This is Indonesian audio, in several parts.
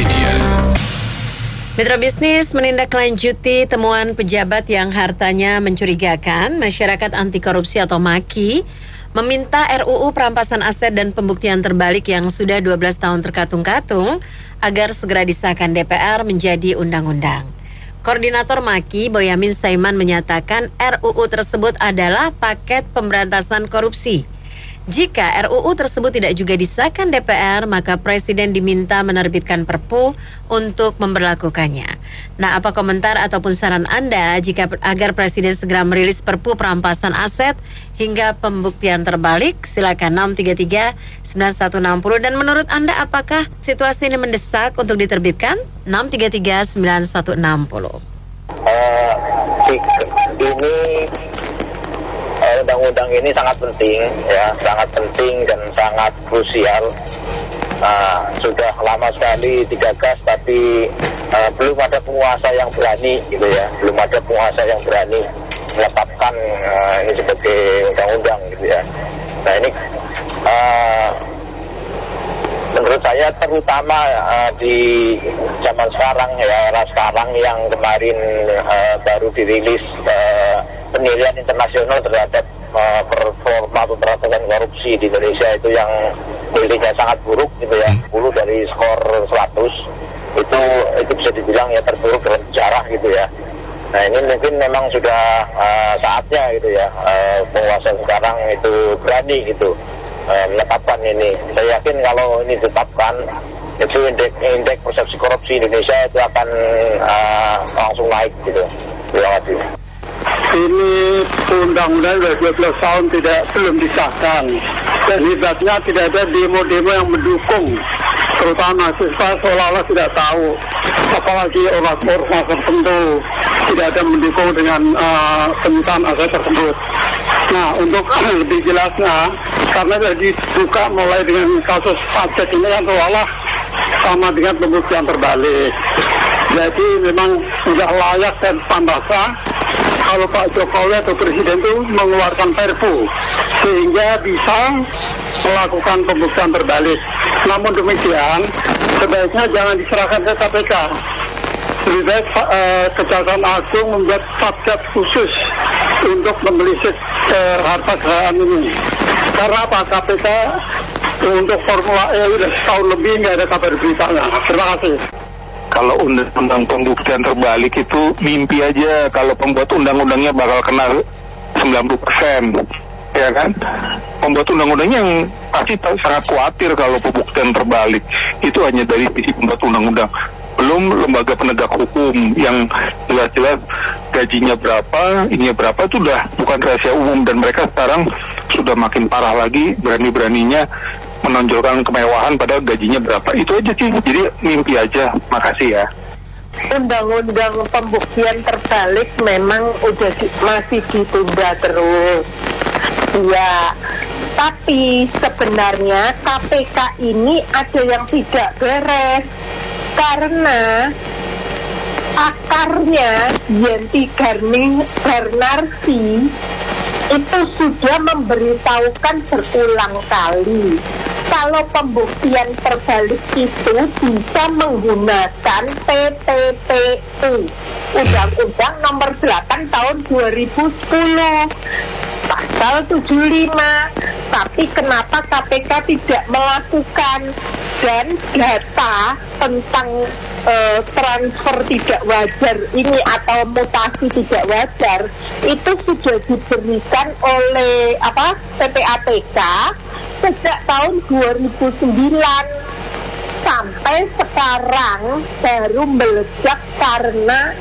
Media. Mitra bisnis menindaklanjuti temuan pejabat yang hartanya mencurigakan. Masyarakat Anti Korupsi atau MAKI meminta RUU Perampasan Aset dan Pembuktian Terbalik yang sudah 12 tahun terkatung-katung agar segera disahkan DPR menjadi undang-undang. Koordinator MAKI Boyamin Saiman menyatakan RUU tersebut adalah paket pemberantasan korupsi. Jika RUU tersebut tidak juga disahkan DPR, maka Presiden diminta menerbitkan Perpu untuk memberlakukannya. Nah, apa komentar ataupun saran Anda agar Presiden segera merilis Perpu perampasan aset hingga pembuktian terbalik? Silakan 633-9160. Dan menurut Anda, apakah situasi ini mendesak untuk diterbitkan? 633-9160. Ini undang-undang ini sangat penting, ya, sangat penting dan sangat krusial. Sudah lama sekali digagas, tapi belum ada penguasa yang berani, gitu ya, belum ada penguasa yang berani menetapkan ini sebagai undang-undang, gitu ya. Nah ini menurut saya terutama di zaman sekarang, ya, era sekarang yang kemarin baru dirilis penilaian internasional terhadap performa pemberantasan korupsi di Indonesia itu yang nilainya sangat buruk, gitu ya, 10 dari skor 100 itu bisa dibilang ya terburuk dalam sejarah, gitu ya. Nah ini mungkin memang sudah saatnya, gitu ya, penguasa sekarang itu berani, gitu, menetapkan ini. Saya yakin kalau ini ditetapkan, itu indeks persepsi korupsi Indonesia itu akan langsung naik, gitu. Terima kasih. Ini undang-undang sudah 12 tahun belum disahkan, dan hebatnya tidak ada demo-demo yang mendukung, terutama mahasiswa seolah-olah tidak tahu, apalagi ormas tertentu tidak ada mendukung dengan penyitaan aset tersebut. Nah, untuk lebih jelasnya, karena sudah dibuka mulai dengan kasus pajak ini yang seolah sama dengan pembuktian terbalik. Jadi memang sudah layak dan pantasnya kalau Pak Jokowi atau Presiden itu mengeluarkan Perpu sehingga bisa melakukan pembuktian terbalik. Namun demikian, sebaiknya jangan diserahkan ke KPK. Lebih baik Kejaksaan Agung membuat satgas khusus untuk menelisik harta kekayaan ini. Karena apa? KPK untuk Formula E sudah setahun lebih nggak ada kabar beritanya. Terima kasih. Kalau undang-undang pembuktian terbalik itu mimpi aja kalau pembuat undang-undangnya bakal kena 90%, ya kan? Pembuat undang-undangnya yang pasti sangat khawatir kalau pembuktian terbalik. Itu hanya dari sisi pembuat undang-undang. Belum lembaga penegak hukum yang jelas-jelas gajinya berapa, ininya berapa, itu udah bukan rahasia umum. Dan mereka sekarang sudah makin parah lagi, berani-beraninya menonjolkan kemewahan pada gajinya berapa. Itu aja sih, jadi mimpi aja. Makasih ya. Undang-undang pembuktian terbalik memang masih ditunda terus. Ya, tapi sebenarnya KPK ini ada yang tidak beres. Karena akarnya Yenti Garnarsi itu sudah memberitahukan berulang kali kalau pembuktian terbalik itu bisa menggunakan PPPU, Undang-Undang Nomor 8 Tahun 2010, Pasal 75. Tapi kenapa KPK tidak melakukan? Dan data tentang transfer tidak wajar ini atau mutasi tidak wajar itu sudah diberikan oleh PPATK sejak tahun 2009 sampai sekarang baru meledak karena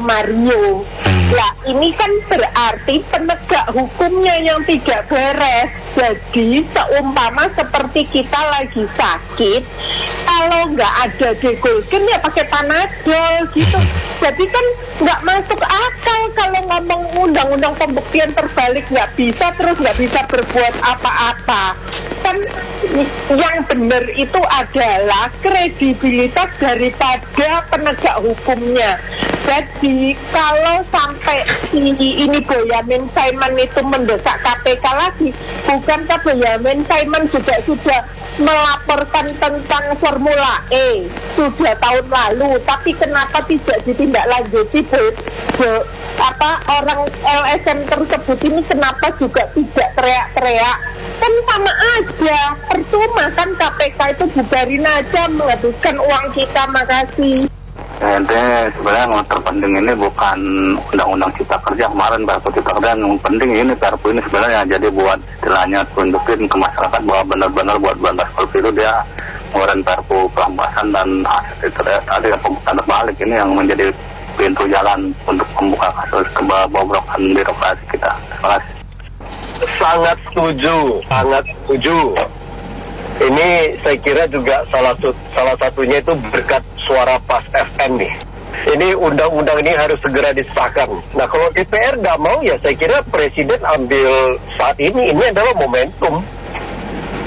Mario. Nah, ini kan berarti penegak hukumnya yang tidak beres. Jadi seumpama seperti kita lagi sakit, kalau nggak ada Degolgen ya pakai Panadol gitu. Jadi kan nggak masuk akal kalau ngomong undang-undang pembuktian terbalik nggak bisa, terus nggak bisa berbuat apa-apa. Kan yang benar itu adalah kredibilitas daripada penegak hukumnya. Jadi kalau sampai ini Boyamin Saiman itu mendesak KPK lagi, bukankah Boyamin Saiman juga sudah melaporkan tentang tentang Formula E sudah tahun lalu, tapi kenapa tidak ditindaklanjuti? Orang LSM tersebut ini kenapa juga tidak teriak-teriak? Kan sama aja, percuma kan KPK itu bubarin aja, menghabiskan uang kita. Makasih. Sebenarnya yang terpenting ini bukan undang-undang cipta kerja kemarin, Perpu cipta kerja yang penting ini Perpu ini sebenarnya jadi buat istilahnya tunjukin ke masyarakat bahwa benar-benar buat berantas korupsi itu dia ngeluarin Perpu perampasan dan aset itu ada pembukaan terbalik ini yang menjadi pintu jalan untuk membuka kasus kebobrokan birokrasi kita. Terima kasih. Sangat setuju. Ini saya kira juga salah satunya itu berkat suara Pas FM nih. Ini undang-undang ini harus segera disahkan. Nah, kalau DPR nggak mau, ya saya kira Presiden ambil saat ini adalah momentum.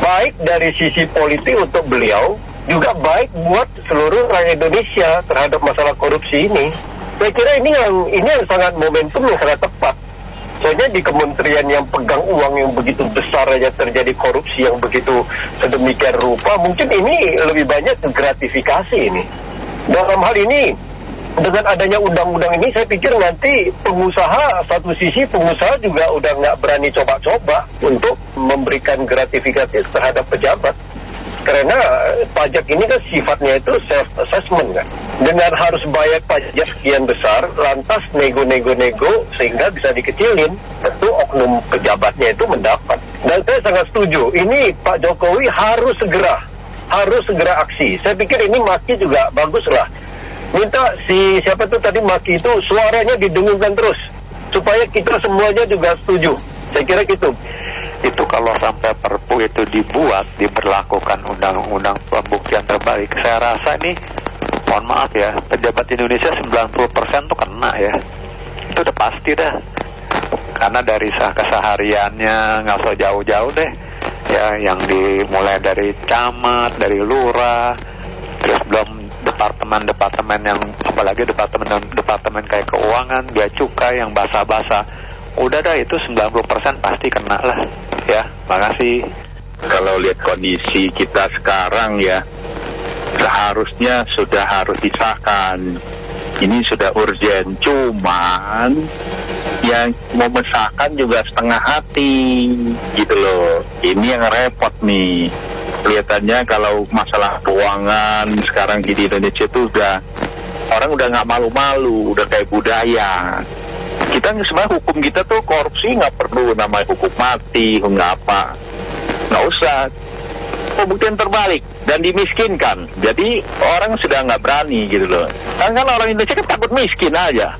Baik dari sisi politik untuk beliau, juga baik buat seluruh rakyat Indonesia terhadap masalah korupsi ini. Saya kira ini yang sangat momentum yang sangat tepat. Soalnya di kementerian yang pegang uang yang begitu besar aja terjadi korupsi yang begitu sedemikian rupa, mungkin ini lebih banyak gratifikasi ini. Dalam hal ini, dengan adanya undang-undang ini, saya pikir nanti pengusaha, satu sisi pengusaha juga udah nggak berani coba-coba untuk memberikan gratifikasi terhadap pejabat. Karena pajak ini kan sifatnya itu self-assessment kan. Dengan harus bayar pajak sekian besar, lantas nego sehingga bisa dikecilin, tentu oknum pejabatnya itu mendapat. Dan saya sangat setuju, ini Pak Jokowi harus segera aksi. Saya pikir ini Maki juga bagus lah. Minta siapa tuh tadi Maki itu suaranya didengungkan terus, supaya kita semuanya juga setuju. Saya kira gitu. Itu kalau sampai Perpu itu diberlakukan undang-undang pembuktian terbalik, saya rasa nih, mohon maaf ya, pejabat Indonesia 90% tuh kena ya. Itu udah pasti dah. Karena dari kesehariannya nggak usah jauh-jauh deh. Ya, yang dimulai dari camat, dari lurah, terus belum departemen yang apalagi departemen kayak keuangan, bea cukai yang basa-basa. Udah dah, itu 90% pasti kena lah. Ya, makasih. Kalau lihat kondisi kita sekarang ya, seharusnya sudah harus disahkan. Ini sudah urgen, cuman yang mau mesahkan juga setengah hati gitu loh. Ini yang repot nih. Kelihatannya kalau masalah keuangan sekarang di Indonesia itu orang udah nggak malu-malu, udah kayak budaya. Kita sebenarnya hukum kita tuh korupsi nggak perlu namanya hukum mati, nggak apa, nggak usah. Pembuktian terbalik dan dimiskinkan, jadi orang sudah nggak berani gitu loh. Kan orang Indonesia kan takut miskin aja,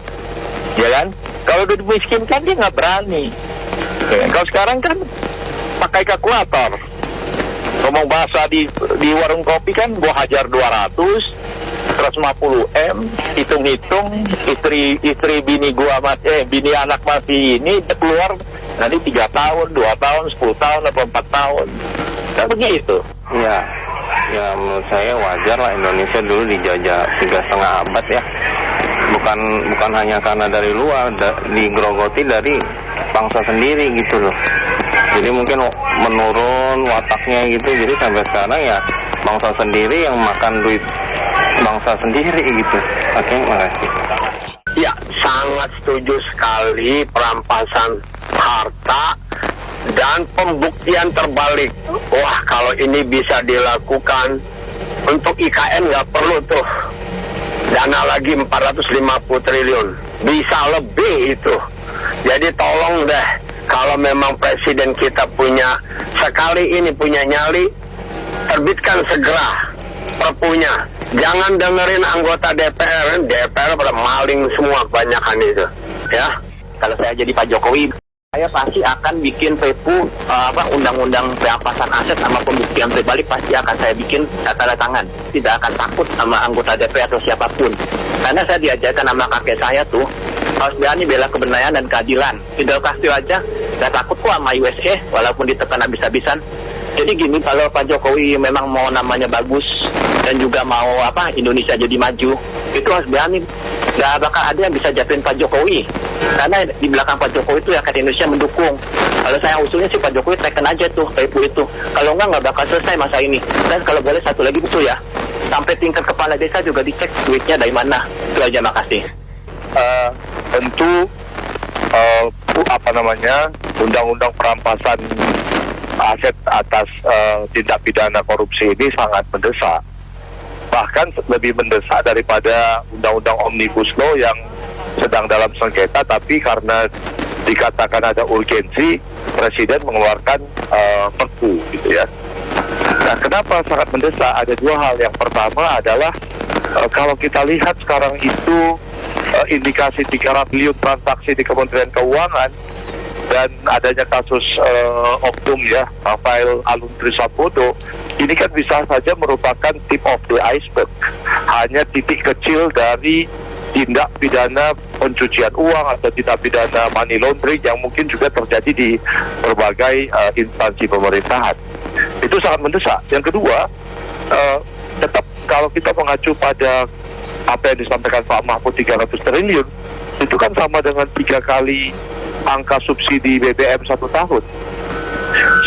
ya kan? Kalau udah dimiskinkan dia nggak berani. Ya, kalau sekarang kan pakai kalkulator, ngomong bahasa di warung kopi kan gua hajar 150M, hitung-hitung istri bini anak masih ini keluar nanti 3 tahun, 2 tahun, 10 tahun atau 4 tahun. Kan begitu. Ya menurut saya wajar lah, Indonesia dulu dijajah 3,5 abad ya. Bukan hanya karena dari luar, digerogoti dari bangsa sendiri gitu loh. Jadi mungkin menurun wataknya gitu, jadi sampai sekarang ya bangsa sendiri yang makan duit bangsa sendiri gitu. Oke, makasih. Ya, sangat setuju sekali perampasan harta dan pembuktian terbalik. Wah, kalau ini bisa dilakukan untuk IKN nggak perlu tuh dana lagi 450 triliun, bisa lebih itu. Jadi tolong deh, kalau memang presiden kita punya nyali, terbitkan segera perpunya. Jangan dengerin anggota DPR pada maling semua kebanyakan itu, ya. Kalau saya jadi Pak Jokowi, saya pasti akan bikin Perpu undang-undang perampasan aset sama pembuktian terbalik, pasti akan saya bikin tanda tangan. Tidak akan takut sama anggota DPR atau siapapun. Karena saya diajarkan sama kakek saya tuh harus berani bela kebenaran dan keadilan. Fidel Castro aja gak takut kok sama USA walaupun ditekan habis-habisan. Jadi gini, kalau Pak Jokowi memang mau namanya bagus dan juga mau Indonesia jadi maju, itu harus berani nggak bakal ada yang bisa jatuhin Pak Jokowi, karena di belakang Pak Jokowi itu rakyat Indonesia mendukung. Kalau saya usulnya sih Pak Jokowi tekan aja tuh Perpu itu, kalau nggak bakal selesai masa ini. Dan kalau boleh satu lagi betul ya, sampai tingkat kepala desa juga dicek duitnya dari mana. Itu aja, makasih. Tentu undang-undang perampasan aset atas tindak pidana korupsi ini sangat mendesak, bahkan lebih mendesak daripada undang-undang Omnibus Law yang sedang dalam sengketa, tapi karena dikatakan ada urgensi, Presiden mengeluarkan Perpu gitu ya. Nah, kenapa sangat mendesak? Ada dua hal. Yang pertama adalah kalau kita lihat sekarang itu indikasi 3 triliun transaksi di Kementerian Keuangan dan adanya kasus oknum ya, Rafael Alun Trisambodo, ini kan bisa saja merupakan tip of the iceberg, hanya titik kecil dari tindak pidana pencucian uang atau tindak pidana money laundering yang mungkin juga terjadi di berbagai instansi pemerintahan. Itu sangat mendesak. Yang kedua, tetap kalau kita mengacu pada apa yang disampaikan Pak Mahfud 300 triliun, itu kan sama dengan 3 kali angka subsidi BBM 1 tahun.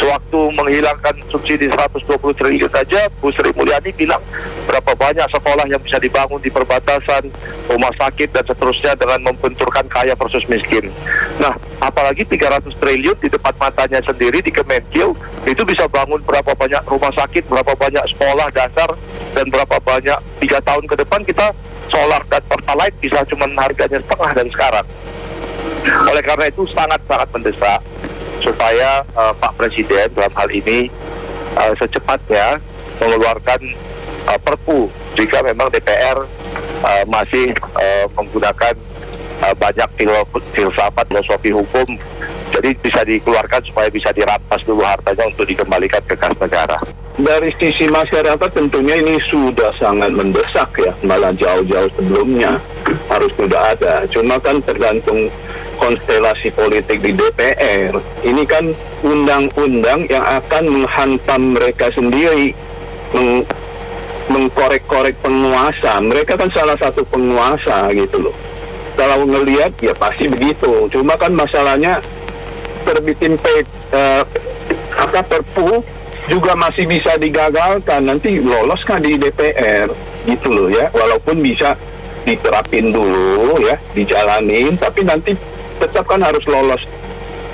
Sewaktu menghilangkan subsidi 120 triliun saja, Bu Sri Mulyani bilang berapa banyak sekolah yang bisa dibangun di perbatasan, rumah sakit dan seterusnya dengan membenturkan kaya versus miskin. Nah, apalagi 300 triliun di depan matanya sendiri di Kemenkeu, itu bisa bangun berapa banyak rumah sakit, berapa banyak sekolah dasar, dan berapa banyak 3 tahun ke depan kita solar dan pertalite bisa cuma harganya setengah dari sekarang. Oleh karena itu sangat-sangat mendesak supaya Pak Presiden dalam hal ini secepatnya mengeluarkan Perpu jika memang DPR masih menggunakan banyak filsafat filosofi hukum, jadi bisa dikeluarkan supaya bisa dirampas dulu hartanya untuk dikembalikan ke kas negara. Dari sisi masyarakat tentunya ini sudah sangat mendesak ya, malah jauh-jauh sebelumnya harus sudah ada. Cuma kan tergantung konstelasi politik di DPR. Ini kan undang-undang yang akan menghantam mereka sendiri, mengkorek-korek penguasa. Mereka kan salah satu penguasa gitu loh. Kalau ngelihat ya pasti begitu. Cuma kan masalahnya terbitin Perpu juga masih bisa digagalkan, nanti loloskah di DPR gitu loh ya, walaupun bisa diterapin dulu ya, dijalanin, tapi nanti tetap kan harus lolos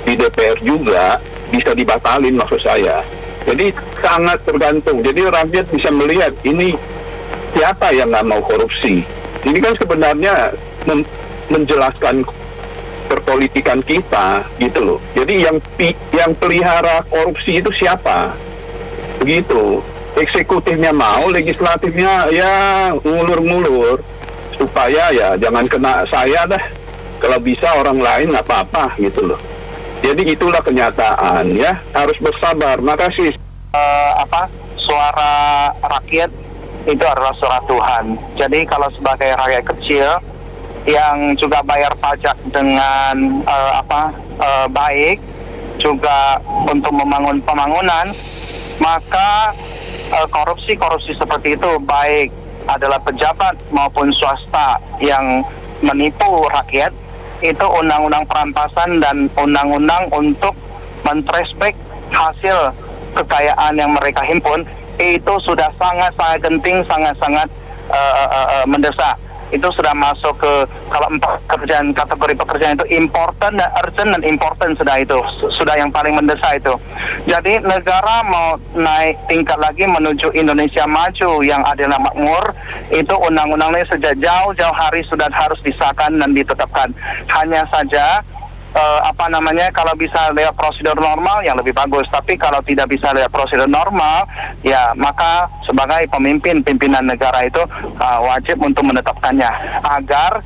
di DPR juga, bisa dibatalin maksud saya. Jadi sangat tergantung. Jadi rakyat bisa melihat ini siapa yang nggak mau korupsi. Ini kan sebenarnya menjelaskan perpolitikan kita gitu loh. Jadi yang pelihara korupsi itu siapa? Begitu. Eksekutifnya mau, legislatifnya ya ngulur-ngulur supaya ya jangan kena saya dah. Kalau bisa orang lain nggak apa-apa gitu loh. Jadi itulah kenyataan ya, harus bersabar. Makasih. Suara rakyat itu adalah suara Tuhan. Jadi kalau sebagai rakyat kecil yang juga bayar pajak dengan baik, juga untuk membangun pembangunan, maka korupsi seperti itu, baik adalah pejabat maupun swasta yang menipu rakyat, itu undang-undang perampasan dan undang-undang untuk men-traceback hasil kekayaan yang mereka himpun, itu sudah sangat-sangat genting, sangat-sangat mendesak. Itu sudah masuk ke, kalau 4 kategori pekerjaan itu important dan urgent dan important, sudah yang paling mendesak itu. Jadi negara mau naik tingkat lagi menuju Indonesia maju yang adil dan makmur, itu undang-undangnya sejak jauh-jauh hari sudah harus disahkan dan ditetapkan. Hanya saja kalau bisa lewat prosedur normal yang lebih bagus, tapi kalau tidak bisa lewat prosedur normal, ya maka sebagai pimpinan negara itu wajib untuk menetapkannya agar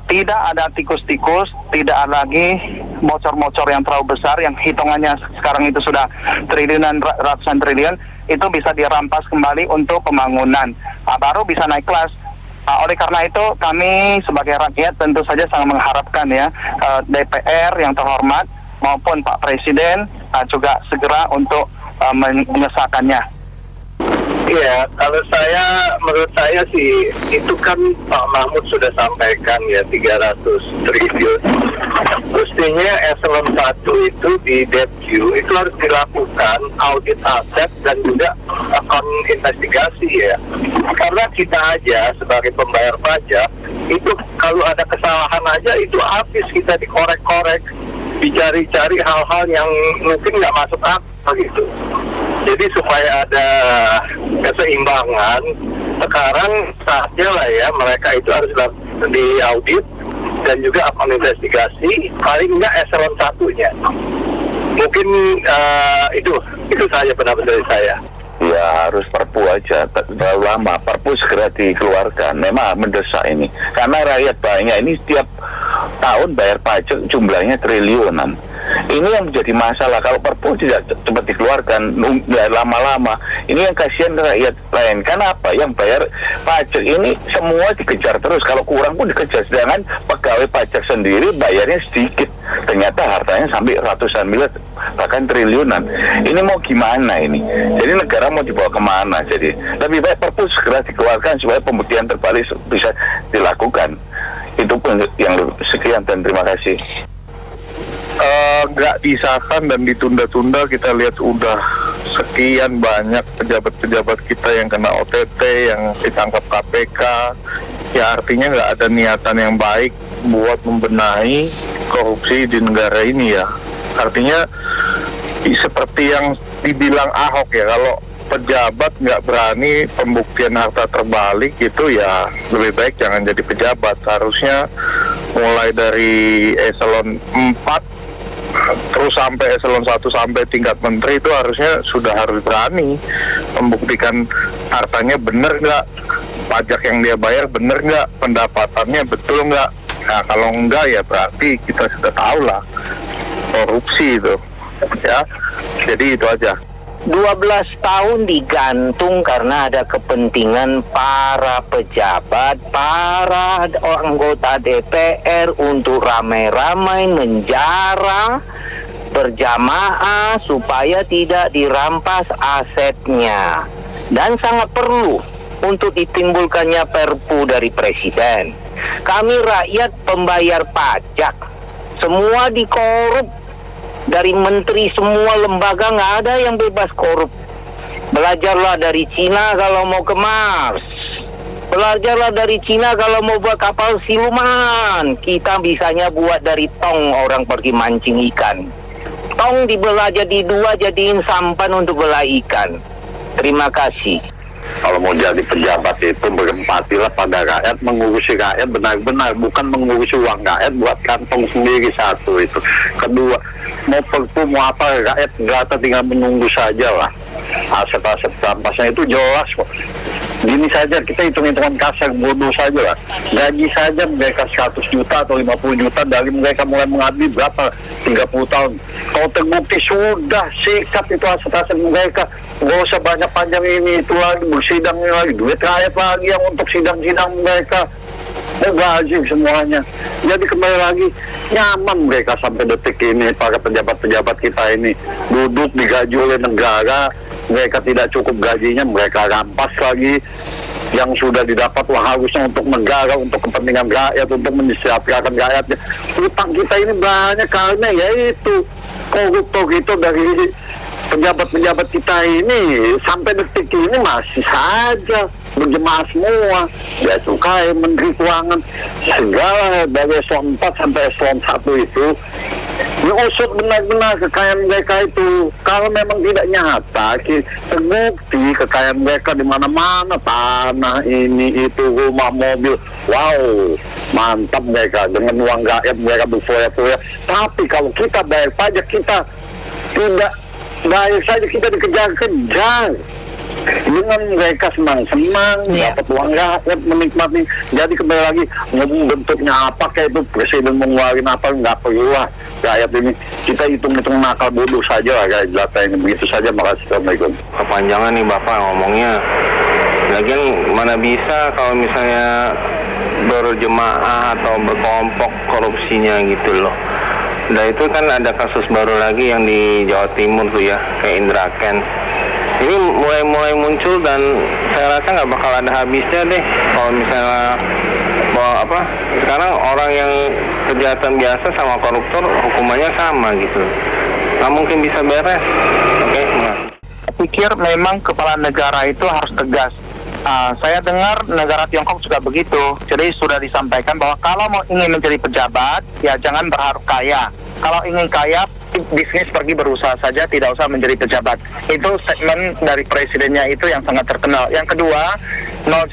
tidak ada tikus-tikus, tidak ada lagi bocor-bocor yang terlalu besar yang hitungannya sekarang itu sudah triliunan, ratusan triliun, itu bisa dirampas kembali untuk pembangunan, baru bisa naik kelas. Oleh karena itu kami sebagai rakyat tentu saja sangat mengharapkan ya DPR yang terhormat maupun Pak Presiden juga segera untuk mengesahkannya. Iya, kalau menurut saya sih, itu kan Pak Mahmud sudah sampaikan ya 300 triliun. Mestinya eselon 1 itu di Depju itu harus dilakukan audit aset dan juga akun investigasi ya. Karena kita aja sebagai pembayar pajak, itu kalau ada kesalahan aja itu habis kita dikorek-korek, dicari-cari hal-hal yang mungkin nggak masuk akal gitu. Jadi supaya ada keseimbangan, sekarang saatnya lah ya mereka itu harus diaudit dan juga akun investigasi, paling enggak eselon 1-nya. Mungkin itu saja pendapat dari saya. Ya harus perpu aja, terlalu lama. Perpu segera dikeluarkan. Memang mendesak ini, karena rakyat banyak ini setiap tahun bayar pajak jumlahnya triliunan. Ini yang menjadi masalah. Kalau perpu tidak cepat dikeluarkan, lama-lama, ini yang kasihan rakyat lain. Karena apa? Yang bayar pajak ini semua dikejar terus. Kalau kurang pun dikejar. Sedangkan pegawai pajak sendiri bayarnya sedikit. Ternyata hartanya sampai ratusan miliar, bahkan triliunan. Ini mau gimana ini? Jadi negara mau dibawa kemana? Jadi lebih baik perpu segera dikeluarkan supaya pembuktian terbalik bisa dilakukan. Itu pun yang sekian dan terima kasih. Nggak disahkan dan ditunda-tunda, kita lihat udah sekian banyak pejabat-pejabat kita yang kena OTT, yang ditangkap KPK. Ya artinya nggak ada niatan yang baik buat membenahi korupsi di negara ini ya. Artinya seperti yang dibilang Ahok ya, kalau pejabat nggak berani pembuktian harta terbalik itu ya lebih baik jangan jadi pejabat. Harusnya mulai dari eselon 4 terus sampai eselon 1 sampai tingkat menteri itu harusnya sudah harus berani membuktikan hartanya benar nggak, pajak yang dia bayar benar nggak, pendapatannya betul nggak. Nah kalau enggak ya berarti kita sudah tahu lah korupsi itu ya. Jadi itu aja. 12 tahun digantung karena ada kepentingan para pejabat, para anggota DPR untuk ramai-ramai menjara berjamaah supaya tidak dirampas asetnya. Dan sangat perlu untuk ditimbulkannya perpu dari Presiden. Kami rakyat pembayar pajak, semua dikorup. Dari menteri semua lembaga nggak ada yang bebas korup. Belajarlah dari Cina kalau mau ke Mars. Belajarlah dari Cina kalau mau buat kapal siluman. Kita bisanya buat dari tong orang pergi mancing ikan. Tong dibelah jadi dua, jadiin sampan untuk belah ikan. Terima kasih. Kalau mau jadi pejabat itu berempatilah pada rakyat, mengurusi rakyat benar-benar, bukan mengurusi uang rakyat buat kantong sendiri satu itu. Kedua, mau perpu mau apa rakyat nggak tinggal menunggu saja lah. Aset-aset rampasnya itu jelas kok. Gini saja kita hitung-hitungan kasar bodoh saja lah. Gaji saja mereka 100 juta atau 50 juta dari mereka mulai mengabdi berapa? 30 tahun. Kalau terbukti sudah sikat itu aset-aset mereka. Gak usah banyak panjang ini itu lagi, bersidang ini lagi, duit rakyat lagi yang untuk sidang-sidang mereka. Gaji semuanya. Jadi kembali lagi nyaman mereka sampai detik ini, para pejabat-pejabat kita ini duduk digaji oleh negara, mereka tidak cukup gajinya, mereka rampas lagi yang sudah didapat harusnya untuk negara, untuk kepentingan rakyat, untuk mensejahterakan rakyatnya. Utang kita ini banyak karena yaitu koruptor itu dari pejabat-pejabat kita ini sampai detik ini masih saja berjemaah semua. Bea Cukai, Menteri Keuangan, segala dari eselon 4 sampai eselon 1 itu diusut benar-benar kekayaan mereka itu. Kalau memang tidak nyata, terbukti kekayaan mereka di mana-mana, tanah ini itu, rumah, mobil, wow, mantap mereka dengan uang rakyat mereka berfoya-foya. Tapi kalau kita bayar pajak, kita tidak bayar saja, kita dikejar-kejar. Dengan mereka senang-senang dapat uang rakyat, menikmati. Jadi kembali lagi ngomong bentuknya apa kayak itu presiden mengeluarkan apa, nggak perlu lah rakyat ini. Kita hitung-hitung nakal bodoh saja lah kayak data ini. Begitu saja, makasih. Assalamualaikum. Kepanjangan nih Bapak ngomongnya. Lagian mana bisa kalau misalnya berjemaah atau berkelompok korupsinya gitu loh. Nah itu kan ada kasus baru lagi yang di Jawa Timur tuh ya, kayak Indra Kents. Ini mulai muncul dan saya rasa nggak bakal ada habisnya deh kalau misalnya sekarang orang yang kejahatan biasa sama koruptor hukumannya sama gitu, nggak mungkin bisa beres. Oke, Saya pikir memang kepala negara itu harus tegas. Saya dengar negara Tiongkok juga begitu. Jadi sudah disampaikan bahwa kalau ingin menjadi pejabat, ya jangan berharap kaya. Kalau ingin kaya, bisnis pergi berusaha saja, tidak usah menjadi pejabat. Itu statement dari presidennya itu yang sangat terkenal. Yang kedua, no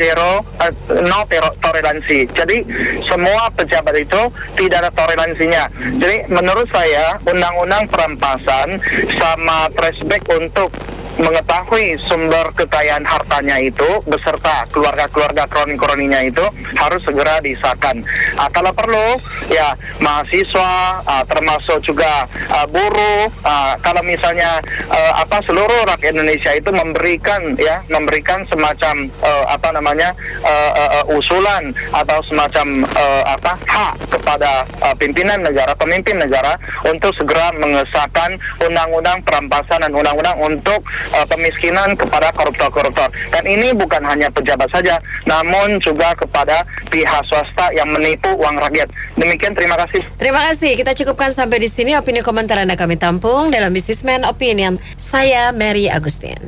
toleransi. Jadi semua pejabat itu tidak ada toleransinya. Jadi menurut saya undang-undang perampasan sama flashback untuk mengetahui sumber kekayaan hartanya itu beserta keluarga-keluarga kroni-kroninya itu harus segera disahkan. Kalau perlu ya mahasiswa termasuk juga buruh, kalau misalnya seluruh rakyat Indonesia itu memberikan semacam usulan atau semacam hak kepada pemimpin negara untuk segera mengesahkan undang-undang perampasan dan undang-undang untuk pemiskinan kepada koruptor-koruptor. Dan ini bukan hanya pejabat saja, namun juga kepada pihak swasta yang menipu uang rakyat. Demikian, terima kasih. Terima kasih. Kita cukupkan sampai di sini. Opini komentar Anda kami tampung dalam Businessman Opinion. Saya Mary Agustin.